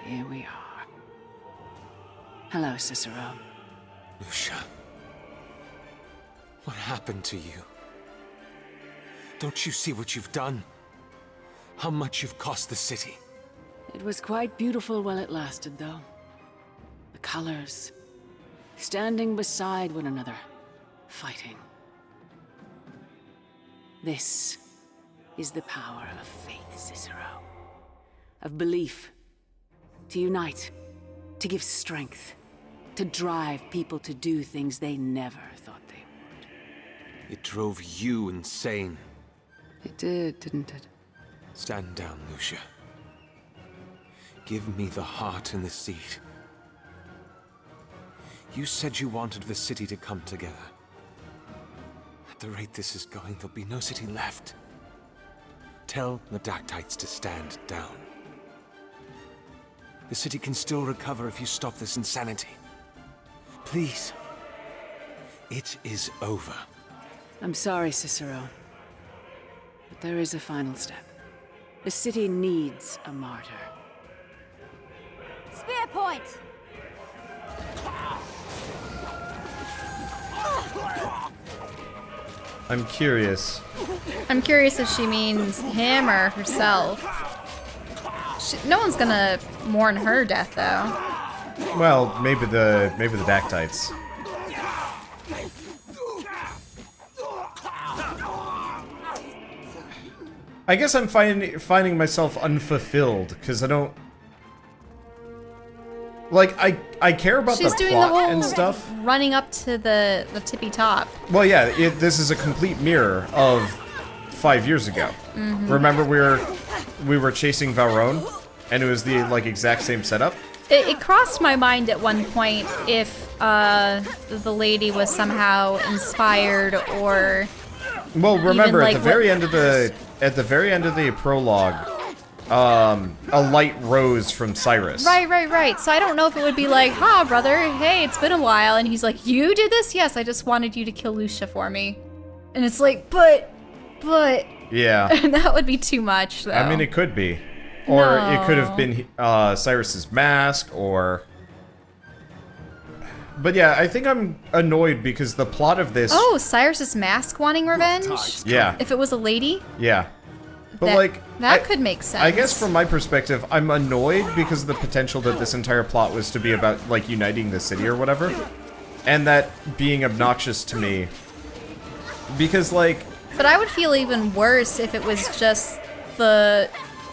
Here we are. Hello, Cicero. Lucia. What happened to you? Don't you see what you've done? How much you've cost the city? It was quite beautiful while it lasted, though. The colors. Standing beside one another. Fighting. This is the power of faith, Cicero. Of belief. To unite. To give strength. To drive people to do things they never thought they would. It drove you insane. It did, didn't it? Stand down, Lucia. Give me the heart and the seed. You said you wanted the city to come together. At the rate this is going, there'll be no city left. Tell the Dactytes to stand down. The city can still recover if you stop this insanity. Please. It is over. I'm sorry, Cicero. But there is a final step. The city needs a martyr. Spear point! I'm curious. I'm curious if she means him or herself. No one's gonna mourn her death, though. Well, maybe the Dactytes. I guess I'm finding myself unfulfilled because I don't like I care about She's the doing plot the whole and stuff. running up to the tippy top. Well, yeah, this is a complete mirror of 5 years ago. Remember we were chasing Valrone, and it was the like exact same setup. It crossed my mind at one point if the lady was somehow inspired or. Well, remember like at the very end of the prologue, a light rose from Cyrus. Right. So I don't know if it would be like, "Ha, brother, hey, it's been a while," and he's like, "You did this? Yes, I just wanted you to kill Lucia for me," and it's like, but. Yeah. That would be too much, though. I mean, it could be. Or No. it could have been Cyrus's mask, or... But yeah, I think I'm annoyed because the plot of this... Oh, Cyrus's mask wanting revenge? Yeah. If it was a lady? Yeah. But that could make sense. I guess from my perspective, I'm annoyed because of the potential that this entire plot was to be about, like, uniting the city or whatever. And that being obnoxious to me. Because, like... But I would feel even worse if it was just the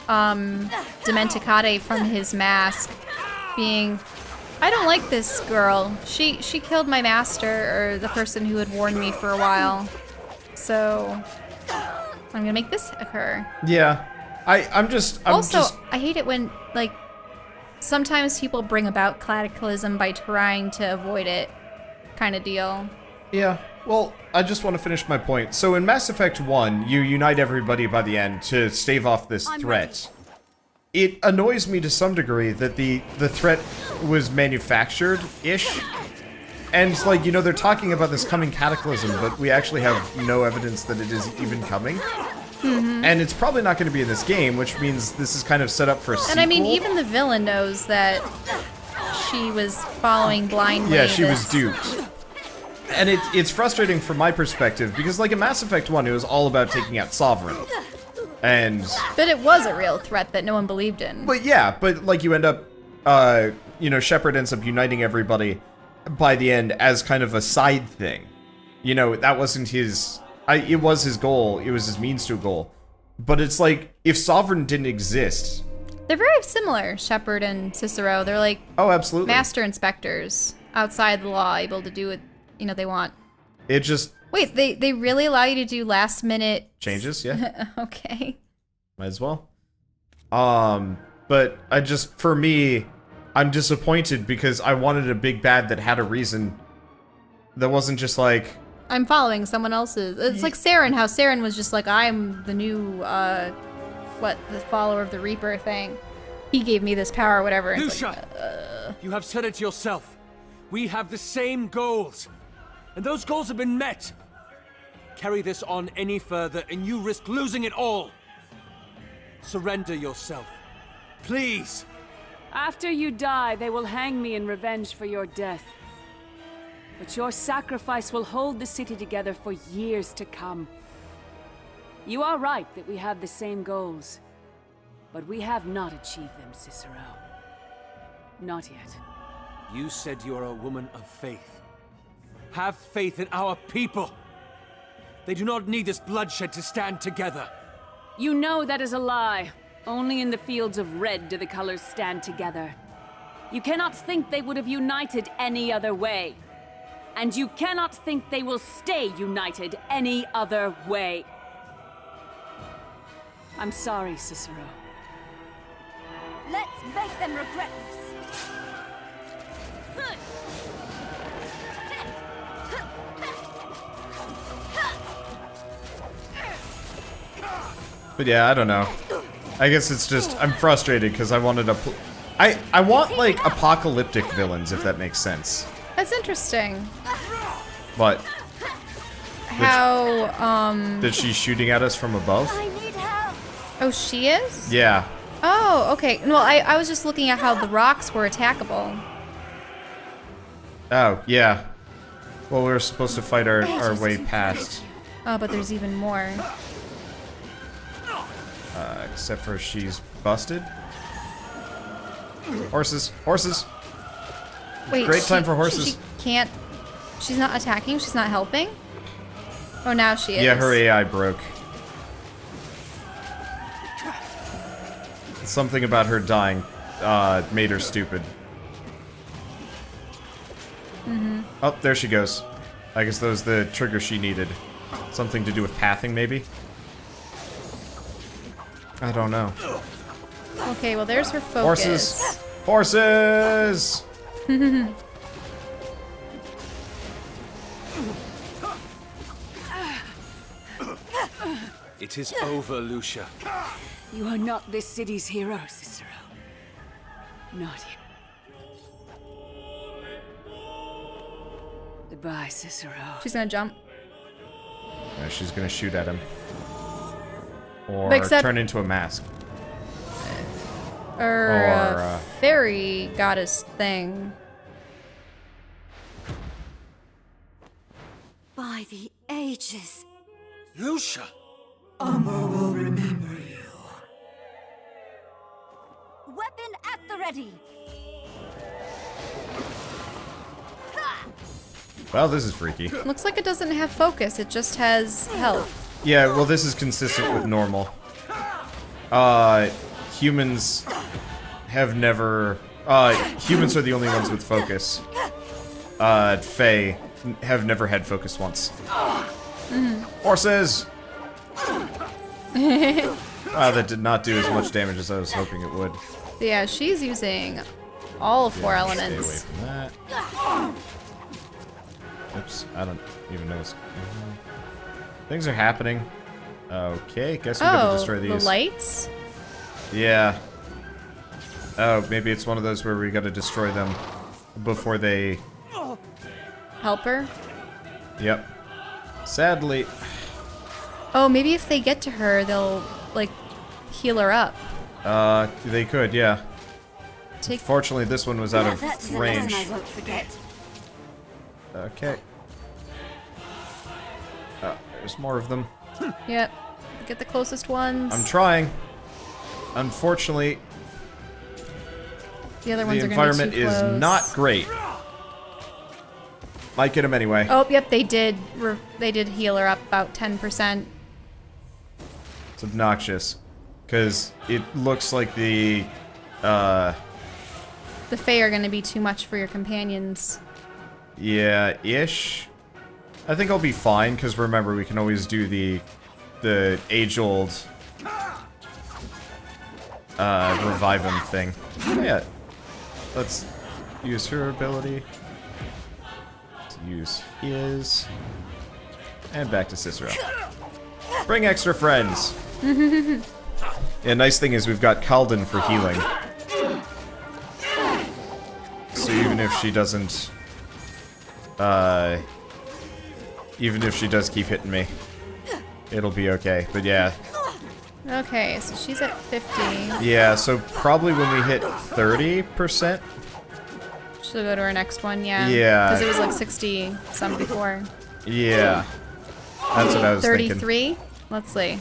Dementicate from his mask being, I don't like this girl. She killed my master, or the person who had warned me for a while. So I'm gonna make this occur. Yeah. I'm just I hate it when, like, sometimes people bring about cataclysm by trying to avoid it, kind of deal. Yeah. Well, I just want to finish my point. So in Mass Effect 1, you unite everybody by the end to stave off this threat. It annoys me to some degree that the threat was manufactured-ish. And, like, you know, they're talking about this coming cataclysm, but we actually have no evidence that it is even coming. And it's probably not going to be in this game, which means this is kind of set up for a sequel. And I mean, even the villain knows that she was following blindly. Yeah, she was duped. And it's frustrating from my perspective, because, like, in Mass Effect 1, it was all about taking out Sovereign. And... But it was a real threat that no one believed in. But yeah, but, like, you end up, you know, Shepard ends up uniting everybody by the end as kind of a side thing. You know, that wasn't his... it was his goal, it was his means to a goal. But it's like, if Sovereign didn't exist... They're very similar, Shepard and Cicero. They're like... Oh, absolutely. Master inspectors, outside the law, able to do what, you know, they want. It just... Wait, they really allow you to do last minute... Changes, yeah. Okay. Might as well. But I just, for me, I'm disappointed because I wanted a big bad that had a reason that wasn't just like... I'm following someone else's. It's like Saren, how Saren was just like, I'm the new, the follower of the Reaper thing. He gave me this power or whatever. And Lucia! Like, You have said it yourself. We have the same goals. And those goals have been met. Carry this on any further and you risk losing it all. Surrender yourself. Please. After you die, they will hang me in revenge for your death. But your sacrifice will hold the city together for years to come. You are right that we have the same goals, but we have not achieved them, Cicero. Not yet. You said you're a woman of faith. Have faith in our people. They do not need this bloodshed to stand together. You know that is a lie. Only in the fields of red do the colors stand together. You cannot think they would have united any other way. And you cannot think they will stay united any other way. I'm sorry, Cicero. Let's make them regret this. But yeah, I don't know. I guess it's just, I'm frustrated because I wanted to I want, like, apocalyptic villains, if that makes sense. That's interesting. But... How, that she's shooting at us from above? I need help. Oh, she is? Yeah. Oh, okay. Well, I was just looking at how the rocks were attackable. Oh, yeah. Well, we were supposed to fight our way past. Oh, but there's even more. Except for she's busted. Horses. Horses. Wait, Great time for horses. She can't... She's not attacking? She's not helping? Oh, now she is. Yeah, her AI broke. Something about her dying made her stupid. Mm-hmm. Oh, there she goes. I guess that was the trigger she needed. Something to do with pathing, maybe? I don't know. Okay, well, there's her focus. Horses! Horses! It is over, Lucia. You are not this city's hero, Cicero. Not yet. Goodbye, Cicero. She's gonna jump. Yeah, she's gonna shoot at him. Or Except- turn into a mask. Or fairy goddess thing. By the ages. Lucia! Umber will remember you. Weapon at the ready. Well, this is freaky. Looks like it doesn't have focus, it just has health. Yeah, well, this is consistent with normal. Humans have never... humans are the only ones with focus. Fae have never had focus once. Horses! Wow, that did not do as much damage as I was hoping it would. Yeah, she's using all four elements. Stay away from that. Oops, I don't even know what's... Things are happening. Okay, guess we gotta destroy these. The lights? Yeah. Oh, maybe it's one of those where we gotta destroy them before they... Help her? Yep. Sadly... Oh, maybe if they get to her, they'll, like, heal her up. They could, yeah. Fortunately, this one was out That's of the range. lesson I won't forget. Okay. There's more of them. Yep. Get the closest ones. I'm trying. Unfortunately, the other the ones are environment gonna be too is close. not great. Might get him anyway. Oh, yep, they did. They did heal her up about 10%. It's obnoxious. Because it looks like the The Fae are gonna be too much for your companions. yeah, ish. I think I'll be fine, because remember, we can always do the age-old revive him thing. Yeah. Let's use her ability. Let's use his. And back to Cicero. Bring extra friends! Yeah, nice thing is we've got Kalden for healing. So even if she doesn't... even if she does keep hitting me, it'll be okay. But yeah, Okay, so she's at 50. Yeah, so probably when we hit 30%. She'll go to our next one, yeah. Yeah. Because it was like 60 some before. Yeah. That's what I was 33? thinking. Let's see.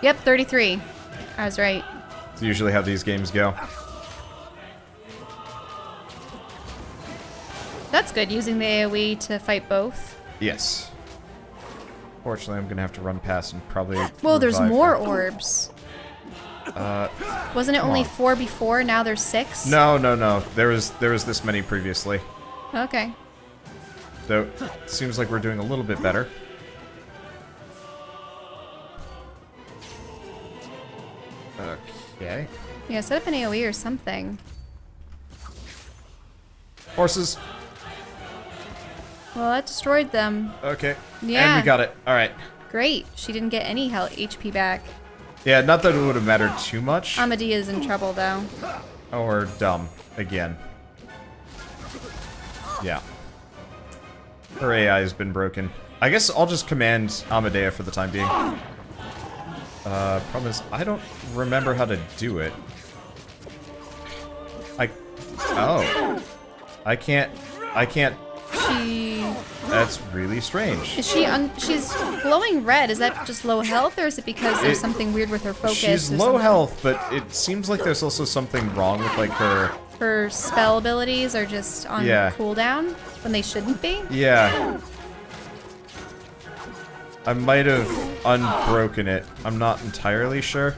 Yep, 33. I was right. It's usually how these games go. That's good, using the AoE to fight both. Yes. Fortunately, I'm gonna have to run past and probably. Whoa, there's revive more her. orbs. Wasn't it only on. 4 before? Now there's 6? No. There was this many previously. Okay. Though it seems like we're doing a little bit better. Okay. Yeah, set up an AoE or something. Horses. Well, that destroyed them. Okay. Yeah. And we got it. All right. Great. She didn't get any HP back. Yeah, not that it would have mattered too much. Amadia's in trouble, though. Or dumb again. Yeah. Her AI has been broken. I guess I'll just command Amadea for the time being. Problem is, I don't remember how to do it. Oh. I can't. That's really strange. Is she's glowing red. Is that just low health, or is it because there's something weird with her focus? She's or low something? health, but it seems like there's also something wrong with, like, her... Her spell abilities are just on cooldown when they shouldn't be? Yeah. I might have unbroken it. I'm not entirely sure.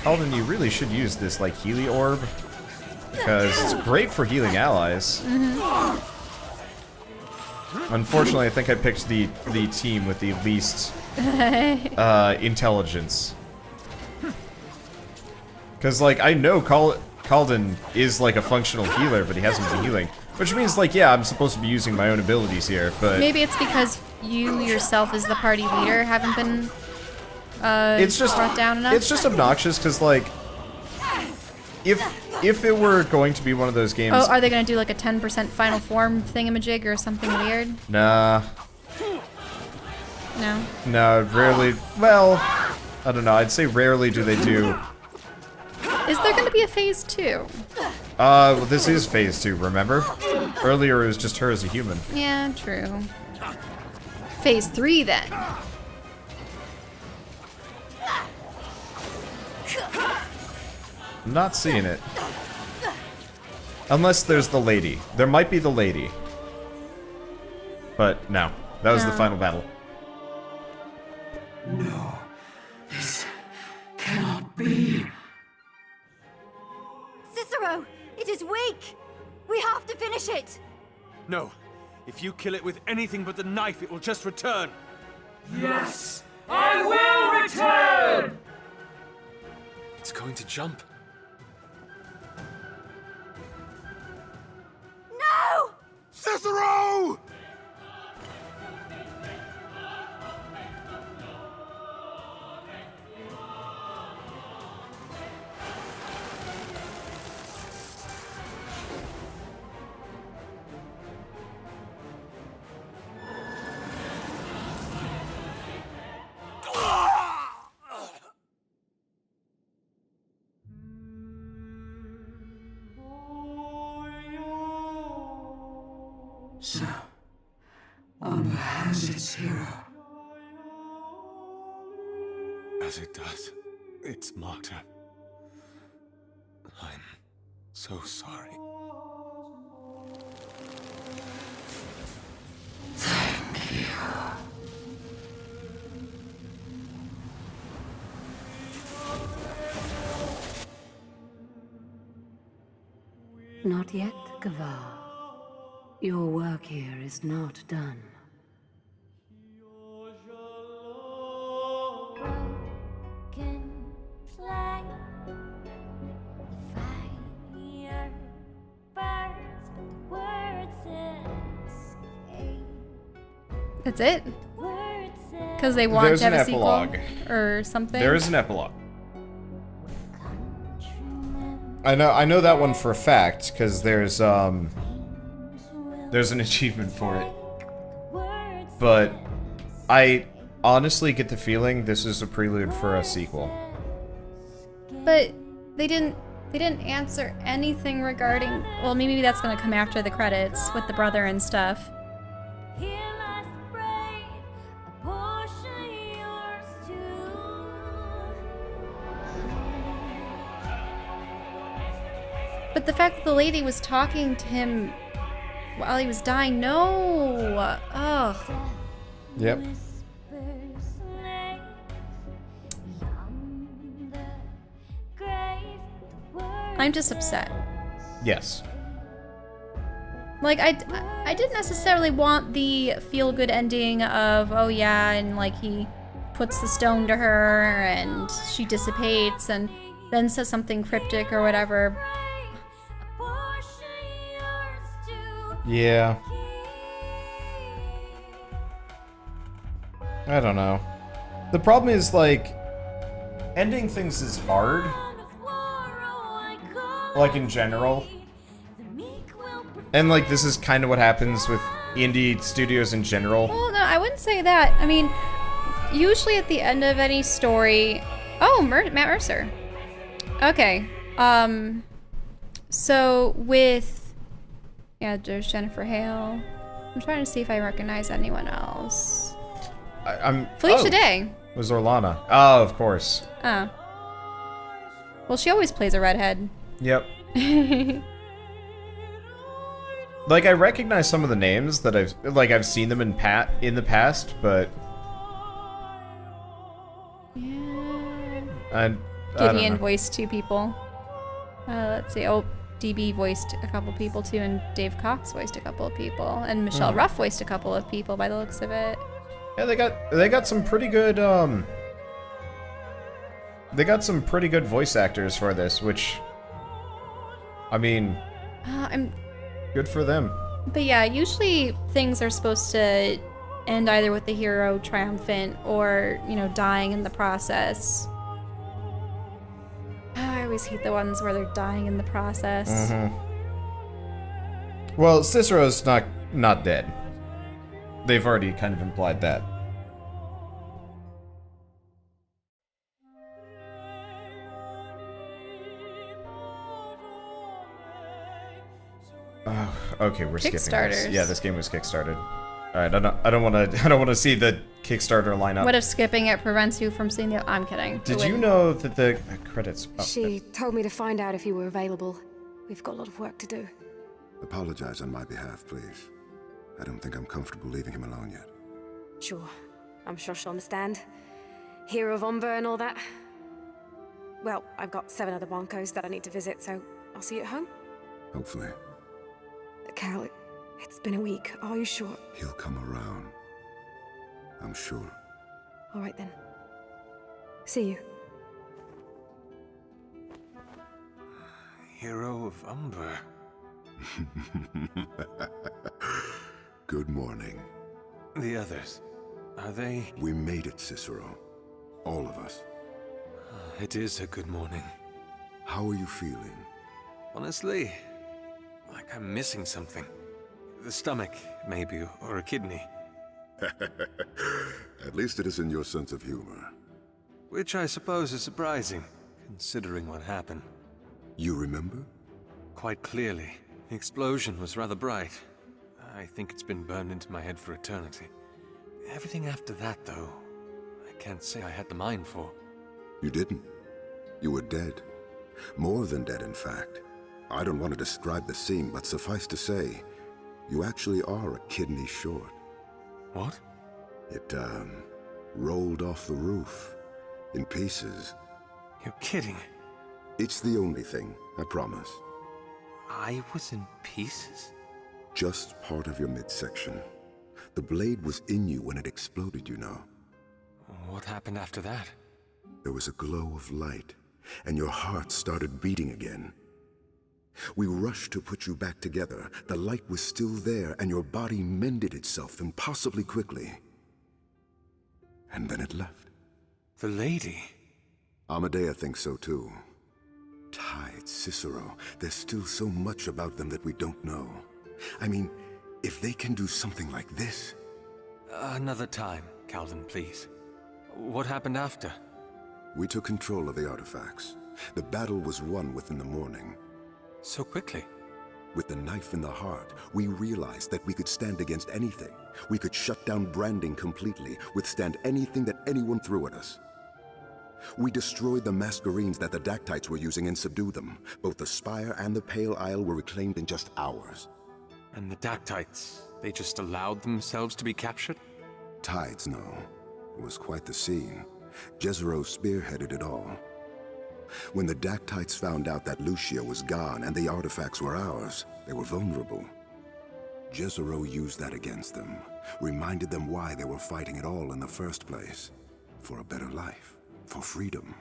Alden, you really should use this, like, Healy Orb. Because it's great for healing allies. Unfortunately, I think I picked the team with the least intelligence. Because, like, I know Calden is, like, a functional healer, but he hasn't been healing. Which means, like, yeah, I'm supposed to be using my own abilities here, but... Maybe it's because you yourself as the party leader haven't been it's just brought down enough? It's just obnoxious, because, like... If it were going to be one of those games... Oh, are they going to do, like, a 10% final form thingamajig or something weird? Nah. No? No, rarely... Well, I don't know. I'd say rarely do they do... Is there going to be a phase 2? Well, this is phase 2, remember? Earlier it was just her as a human. Yeah, true. Phase 3, then. I'm not seeing it. Unless there's the lady. There might be the lady. But no. That was the final battle. No, this cannot be. Cicero, it is weak. We have to finish it. No. If you kill it with anything but the knife, it will just return. Yes, I will return! It's going to jump. No! Cicero! So, Umber has its hero. As it does. It's marked her. I'm so sorry. Thank you. Not yet, Gavar. Your work here is not done. That's it? Because they want There's to have an a sequel epilogue. or something? There is an epilogue. I know that one for a fact, because there's an achievement for it. But honestly get the feeling this is a prelude for a sequel. But they didn't answer anything regarding, well, maybe that's gonna come after the credits with the brother and stuff. But the fact that the lady was talking to him while he was dying, no! Ugh. Yep. I'm just upset. Yes. Like, I didn't necessarily want the feel-good ending of, oh yeah, and like he puts the stone to her and she dissipates and then says something cryptic or whatever. Yeah. I don't know. The problem is, like, ending things is hard. Like, in general. And, like, this is kind of what happens with indie studios in general. Well, no, I wouldn't say that. I mean, usually at the end of any story... Oh, Matt Mercer. Okay. So, with... Yeah, there's Jennifer Hale. I'm trying to see if I recognize anyone else. I'm... Felicia Day. It was Orlana. Oh, of course. Oh. Well, she always plays a redhead. Yep. Like, I recognize some of the names that I've seen them in the past, but... Yeah. I Gideon voiced 2 people. Let's see. Oh, DB voiced a couple people too, and Dave Cox voiced a couple of people, and Michelle Ruff voiced a couple of people by the looks of it. Yeah, they got some pretty good they got some pretty good voice actors for this, which, I mean, good for them. But yeah, usually things are supposed to end either with the hero triumphant or, you know, dying in the process. I always hate the ones where they're dying in the process. Well, Cicero's not dead. They've already kind of implied that. Okay, we're skipping this. Yeah, this game was kickstarted. All right, I don't want to see the Kickstarter lineup. What if skipping it prevents you from seeing the? I'm kidding. Did you know that the credits? Oh, She told me to find out if you were available. We've got a lot of work to do. Apologize on my behalf, please. I don't think I'm comfortable leaving him alone yet. Sure. I'm sure she'll understand. Hero of Ombre and all that. Well, I've got 7 other Broncos that I need to visit, so I'll see you at home. Hopefully. Cal, it's been a week. Are you sure? He'll come around. I'm sure. All right then. See you. Hero of Umber. Good morning. The others, are they? We made it, Cicero. All of us. It is a good morning. How are you feeling? Honestly, like I'm missing something. The stomach, maybe, or a kidney. At least it is in your sense of humor. Which I suppose is surprising, considering what happened. You remember? Quite clearly. The explosion was rather bright. I think it's been burned into my head for eternity. Everything after that, though, I can't say I had the mind for. You didn't. You were dead. More than dead, in fact. I don't want to describe the scene, but suffice to say, you actually are a kidney short. What? It, rolled off the roof. In pieces. You're kidding. It's the only thing, I promise. I was in pieces? Just part of your midsection. The blade was in you when it exploded, you know. What happened after that? There was a glow of light, and your heart started beating again. We rushed to put you back together. The light was still there, and your body mended itself impossibly quickly. And then it left. The lady? Amadea thinks so too. Tides, Cicero. There's still so much about them that we don't know. I mean, if they can do something like this... Another time. Calden, please. What happened after? We took control of the artifacts. The battle was won within the morning. So quickly? With the knife in the heart, we realized that we could stand against anything. We could shut down branding completely, withstand anything that anyone threw at us. We destroyed the Mascherines that the Dactytes were using and subdued them. Both the Spire and the Pale Isle were reclaimed in just hours. And the Dactytes, they just allowed themselves to be captured? Tides, no. It was quite the scene. Jezero spearheaded it all. When the Dactytes found out that Lucia was gone and the artifacts were ours, they were vulnerable. Jezero used that against them, reminded them why they were fighting at all in the first place. For a better life, for freedom.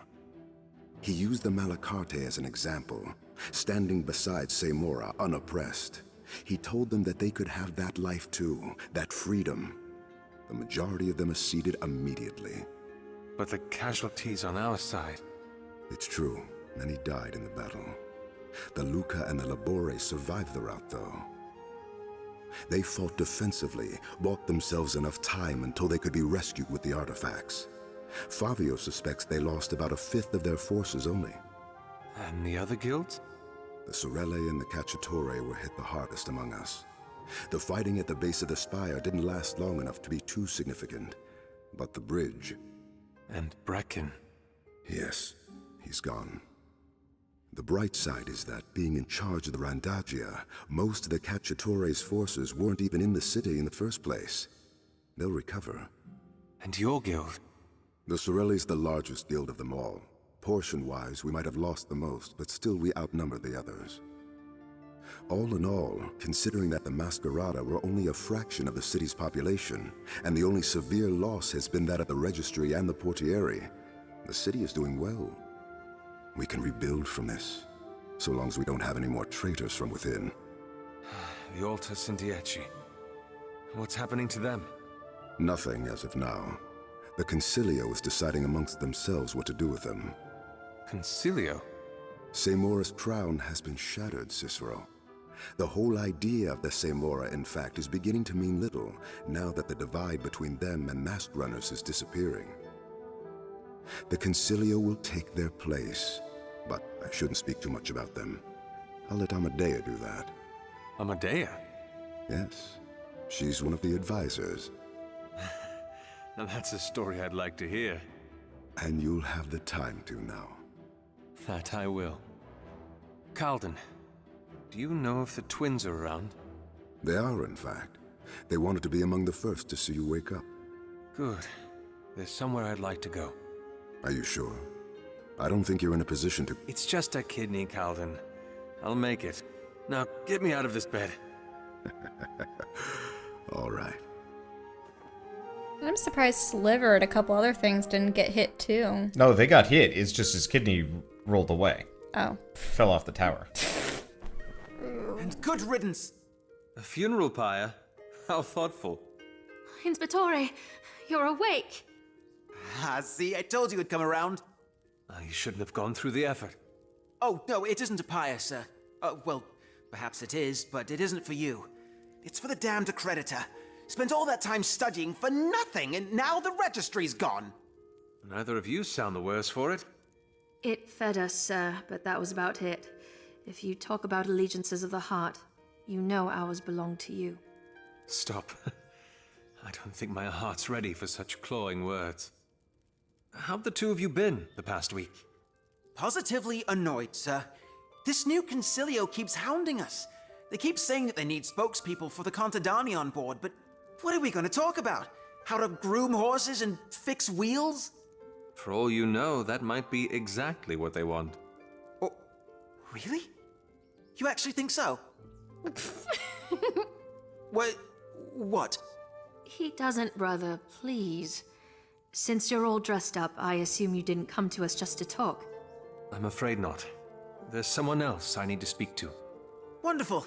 He used the Malacarte as an example, standing beside Semora unoppressed. He told them that they could have that life too, that freedom. The majority of them acceded immediately. But the casualties on our side... It's true. Many died in the battle. The Luca and the Labore survived the rout, though. They fought defensively, bought themselves enough time until they could be rescued with the artifacts. Favio suspects they lost about 1/5 of their forces only. And the other guilds? The Sorelle and the Cacciatore were hit the hardest among us. The fighting at the base of the spire didn't last long enough to be too significant. But the bridge... And Brecken. Yes. He's gone. The bright side is that, being in charge of the Randaggia, most of the Cacciatore's forces weren't even in the city in the first place. They'll recover. And your guild? The Sorelli's the largest guild of them all. Portion-wise, we might have lost the most, but still we outnumbered the others. All in all, considering that the Masquerada were only a fraction of the city's population, and the only severe loss has been that of the Registry and the Portieri, the city is doing well. We can rebuild from this, so long as we don't have any more traitors from within. The Alta Sintieci. What's happening to them? Nothing as of now. The Concilio is deciding amongst themselves what to do with them. Concilio? Semora's crown has been shattered, Cicero. The whole idea of the Semora, in fact, is beginning to mean little, now that the divide between them and masked runners is disappearing. The Concilio will take their place, but I shouldn't speak too much about them. I'll let Amadea do that. Amadea? Yes. She's one of the advisors. Now that's a story I'd like to hear. And you'll have the time to now. That I will. Calden, do you know if the twins are around? They are, in fact. They wanted to be among the first to see you wake up. Good. There's somewhere I'd like to go. Are you sure? I don't think you're in a position to... It's just a kidney, Calden. I'll make it. Now, get me out of this bed. All right. I'm surprised Sliver and a couple other things didn't get hit too. No, they got hit. It's just his kidney rolled away. Oh. Fell off the tower. And good riddance. A funeral pyre? How thoughtful. Inspectore, you're awake. Ah, see, I told you it'd come around. You shouldn't have gone through the effort. Oh, no, it isn't a pyre, sir. Well, perhaps it is, but it isn't for you. It's for the damned accreditor. Spent all that time studying for nothing, and now the registry's gone. Neither of you sound the worse for it. It fed us, sir, but that was about it. If you talk about allegiances of the heart, you know ours belong to you. Stop. I don't think my heart's ready for such clawing words. How've the two of you been the past week? Positively annoyed, sir. This new Concilio keeps hounding us. They keep saying that they need spokespeople for the Contadani on board, but what are we going to talk about? How to groom horses and fix wheels? For all you know, that might be exactly what they want. Oh, really? You actually think so? What? He doesn't, brother, please. Since you're all dressed up, I assume you didn't come to us just to talk. I'm afraid not. There's someone else I need to speak to. Wonderful.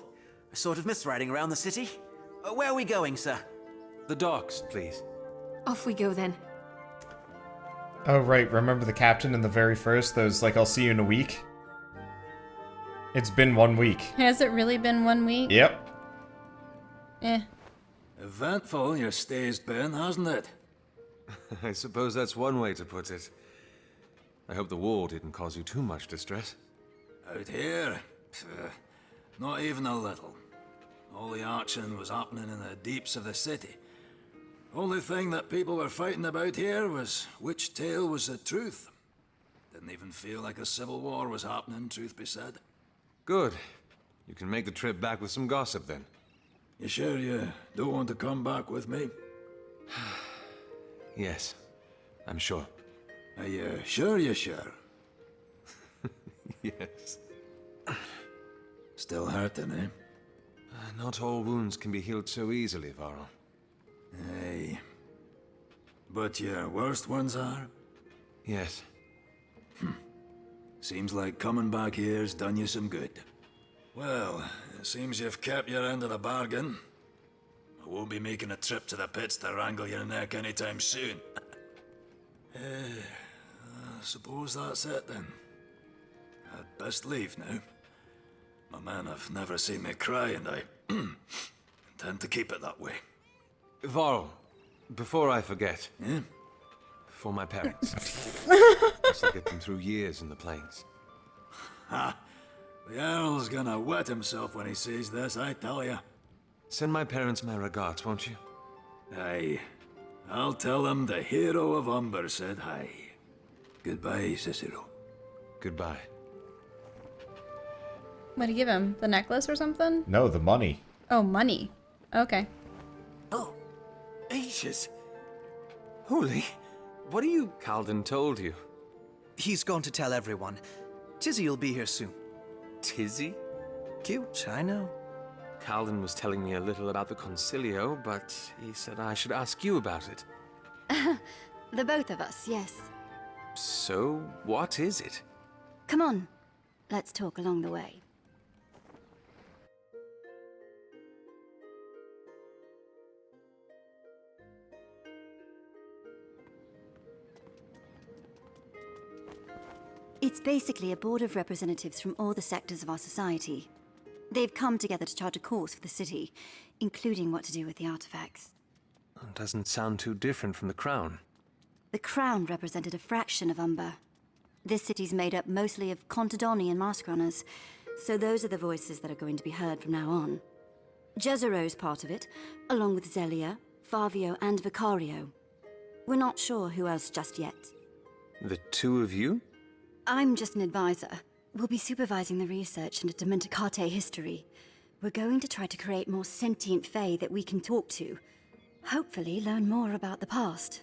I sort of miss riding around the city. Where are we going, sir? The docks, please. Off we go then. Oh, right. Remember the captain in the very first? Those, like, I'll see you in a week? It's been 1 week. Has it really been 1 week? Yep. Eh. Eventful your stay's been, hasn't it? I suppose that's one way to put it. I hope the war didn't cause you too much distress. Out here? Not even a little. All the action was happening in the deeps of the city. Only thing that people were fighting about here was which tale was the truth. Didn't even feel like a civil war was happening, truth be said. Good. You can make the trip back with some gossip then. You sure you don't want to come back with me? Yes, I'm sure. Are you sure you're sure? Yes. Still hurting, eh? Not all wounds can be healed so easily, Varl. Aye. But your worst ones are? Yes. Seems like coming back here's done you some good. Well, it seems you've kept your end of the bargain. I won't be making a trip to the pits to wrangle your neck anytime soon. I suppose that's it then. I'd best leave now. My men have never seen me cry, and I intend to keep it that way. Varl, before I forget. Yeah? For my parents. This'll get them through years in the plains. Ha! The Earl's gonna wet himself when he sees this, I tell ya. Send my parents my regards, won't you? Aye. I'll tell them the hero of Umber said hi. Goodbye, Cicero. Goodbye. What do you give him? The necklace or something? No, the money. Oh, money. Okay. Oh, ages. Holy, what are you... Calden told you. He's going to tell everyone. Tizzy will be here soon. Tizzy? Cute, I know. Calden was telling me a little about the Concilio, but he said I should ask you about it. The both of us, yes. So, what is it? Come on, let's talk along the way. It's basically a board of representatives from all the sectors of our society. They've come together to chart a course for the city, including what to do with the artifacts. Doesn't sound too different from the Crown. The Crown represented a fraction of Umber. This city's made up mostly of Contadani and Mascherines, so those are the voices that are going to be heard from now on. Jezero's part of it, along with Zelia, Favio, and Vicario. We're not sure who else just yet. The two of you? I'm just an advisor. We'll be supervising the research into Dementicate history. We're going to try to create more sentient Fae that we can talk to. Hopefully learn more about the past.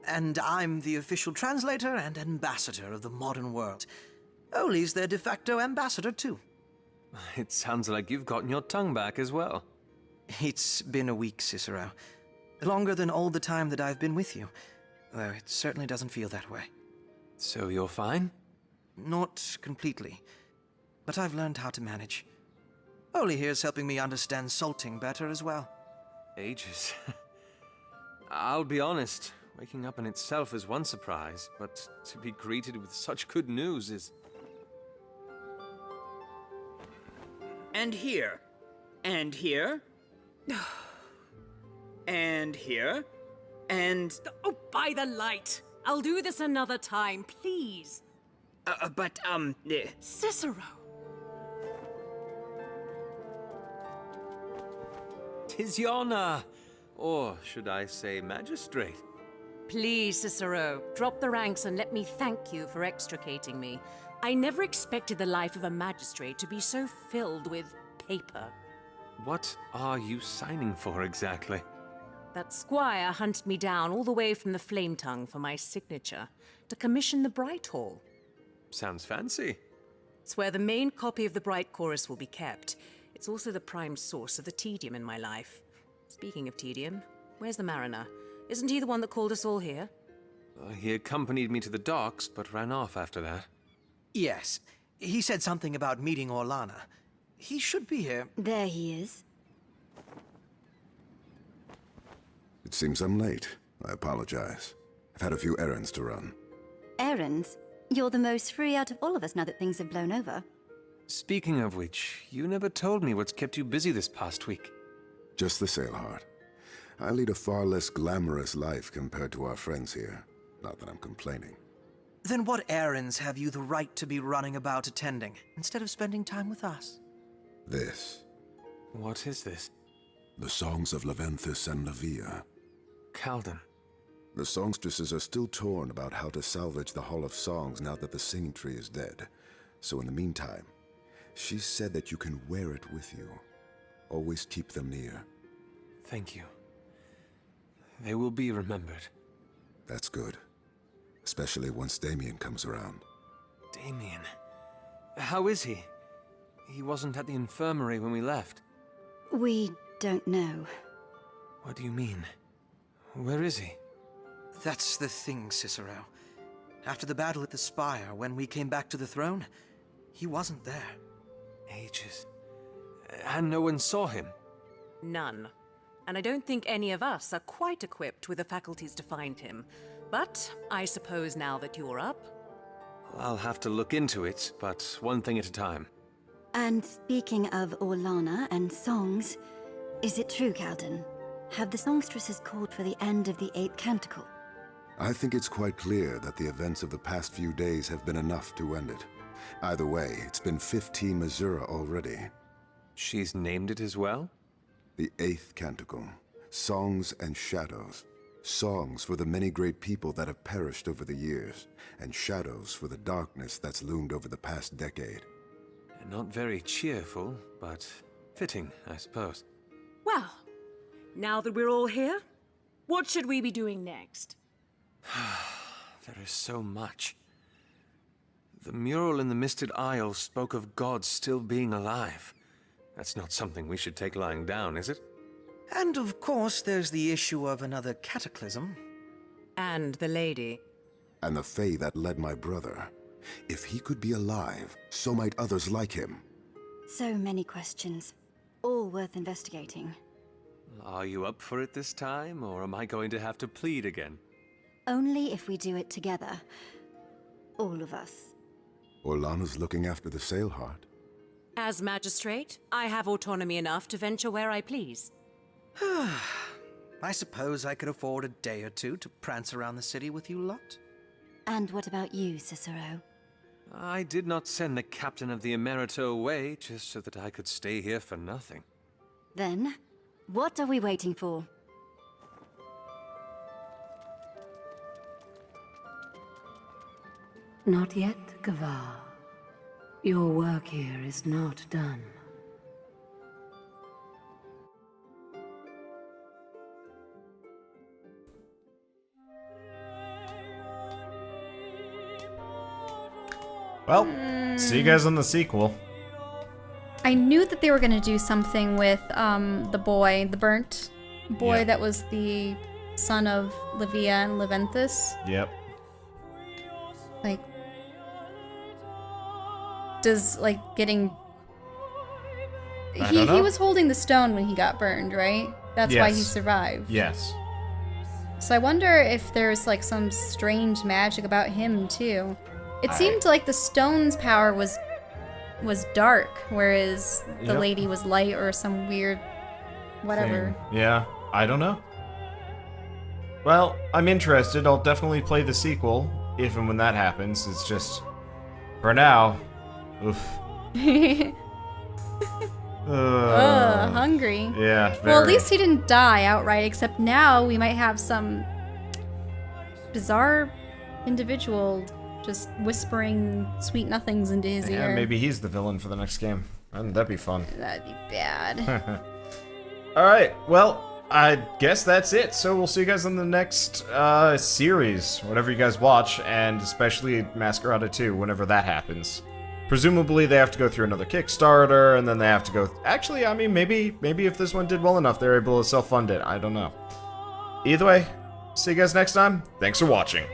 And I'm the official translator and ambassador of the modern world. Oli's their de facto ambassador, too. It sounds like you've gotten your tongue back as well. It's been a week, Cicero. Longer than all the time that I've been with you. Though it certainly doesn't feel that way. So you're fine? Not completely. But I've learned how to manage. Oli here's helping me understand salting better as well. Ages. I'll be honest, waking up in itself is one surprise, but to be greeted with such good news is... And here. And here. And here. And... Oh, by the light! I'll do this another time, please. Cicero. Tis your honor, or should I say magistrate? Please, Cicero, drop the ranks and let me thank you for extricating me. I never expected the life of a magistrate to be so filled with paper. What are you signing for exactly? That squire hunted me down all the way from the Flame Tongue for my signature to commission the Bright Hall. Sounds fancy. It's where the main copy of the Bright Chorus will be kept. It's also the prime source of the tedium in my life. Speaking of tedium, where's the mariner? Isn't he the one that called us all here? He accompanied me to the docks, but ran off after that. Yes. He said something about meeting Orlana. He should be here. There he is. It seems I'm late. I apologize. I've had a few errands to run. Errands? You're the most free out of all of us now that things have blown over. Speaking of which, you never told me what's kept you busy this past week. Just the sail, Heart. I lead a far less glamorous life compared to our friends here. Not that I'm complaining. Then what errands have you the right to be running about attending, instead of spending time with us? This. What is this? The songs of Leventhus and Levia. Calden. The songstresses are still torn about how to salvage the Hall of Songs now that the singing tree is dead. So in the meantime, she said that you can wear it with you. Always keep them near. Thank you. They will be remembered. That's good. Especially once Damien comes around. Damien? How is he? He wasn't at the infirmary when we left. We don't know. What do you mean? Where is he? That's the thing, Cicero. After the battle at the Spire, when we came back to the throne, he wasn't there. Ages. And no one saw him? None. And I don't think any of us are quite equipped with the faculties to find him. But I suppose now that you're up... I'll have to look into it, but one thing at a time. And speaking of Orlana and songs, is it true, Calden? Have the songstresses called for the end of the 8th canticle? I think it's quite clear that the events of the past few days have been enough to end it. Either way, it's been 15 Missouri already. She's named it as well? The 8th canticle. Songs and shadows. Songs for the many great people that have perished over the years, and shadows for the darkness that's loomed over the past decade. Not very cheerful, but fitting, I suppose. Well, now that we're all here, what should we be doing next? There is so much. The mural in the Misted Isle spoke of gods still being alive. That's not something we should take lying down, is it? And of course, there's the issue of another cataclysm. And the lady. And the Fae that led my brother. If he could be alive, so might others like him. So many questions, all worth investigating. Are you up for it this time, or am I going to have to plead again? Only if we do it together. All of us. Orlana's looking after the Sailheart. As magistrate, I have autonomy enough to venture where I please. I suppose I could afford a day or two to prance around the city with you lot. And what about you, Cicero? I did not send the captain of the Emerito away just so that I could stay here for nothing. Then, what are we waiting for? Not yet, Gavar. Your work here is not done. Well, see you guys on the sequel. I knew that they were going to do something with the boy, the burnt boy that was the son of Levia and Leventhus. Yep. Like, does, like, getting... He was holding the stone when he got burned, right? That's why he survived. Yes. So I wonder if there's, like, some strange magic about him, too. It seemed like the stone's power was dark, whereas the lady was light or some weird whatever. Yeah, I don't know. Well, I'm interested. I'll definitely play the sequel, if and when that happens. It's just, for now, oof. Hungry. Yeah, very. Well, at least he didn't die outright, except now we might have some bizarre individual just whispering sweet nothings into his ear. Yeah, maybe he's the villain for the next game. Wouldn't that be fun? That'd be bad. Alright, well, I guess that's it. So we'll see you guys on the next series, whatever you guys watch, and especially Masquerada 2, whenever that happens. Presumably they have to go through another Kickstarter, and then they have to go... Actually, I mean, maybe if this one did well enough, they're able to self-fund it. I don't know. Either way, see you guys next time. Thanks for watching.